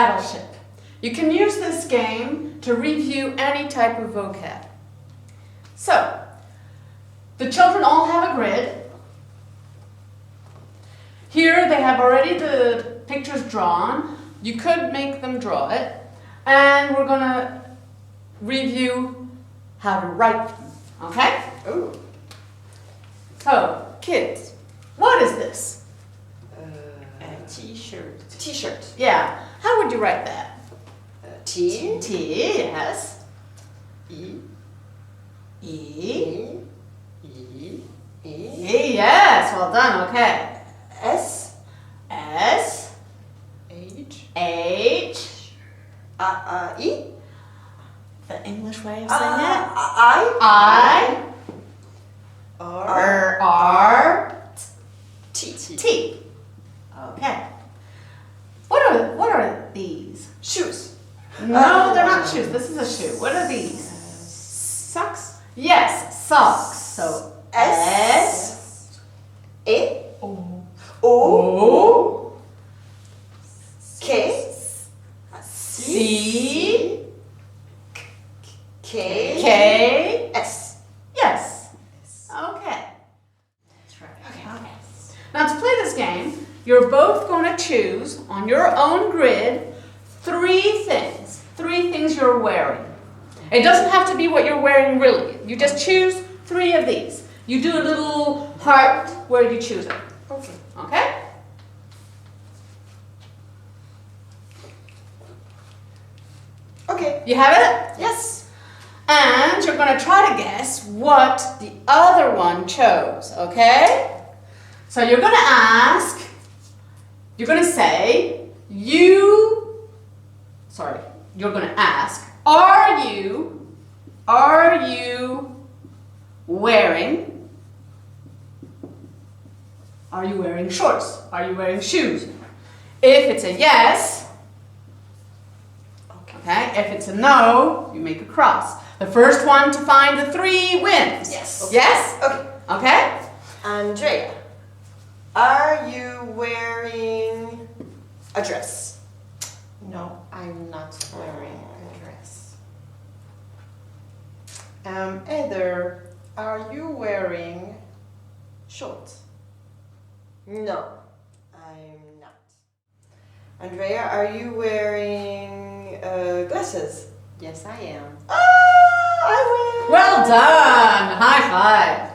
Battleship. You can use this game to review any type of vocab. So, the children all have a grid. Here they have already the pictures drawn. You could make them draw it. And we're going to review how to write them. Okay? Ooh. So, kids, what is this? A t-shirt. T-shirt. Yeah. How would you write that? T. T, yes. E. E. E. E. E, yes. Well done. Okay. S. S. H. H. E. The English way of saying it. I. R. R. T. T. Okay. What are these? Shoes. No, they're not shoes. This is a shoe. What are these? Socks. Yes, socks. So S. E. O. O. K. C. K. K. S. Yes. Okay. That's right. Okay. Now to play this game, you're both going to choose on your own grid three things you're wearing. It doesn't have to be what you're wearing really. You just choose three of these. You do a little heart where you choose it. Okay. Okay? Okay. You have it? Yes. And you're going to try to guess what the other one chose, okay? So you're going to say, you're going to ask, are you wearing shorts? Are you wearing shoes? If it's a yes, okay, if it's a no, you make a cross. The first one to find the three wins. Yes. Okay. Yes? Okay. Okay? Andrea, are you wearing a dress? No, I'm not wearing a dress. Heather, Are you wearing shorts? no, I'm not. Andrea, are you wearing glasses? Yes, I am. Ah, I win! Well done! High five!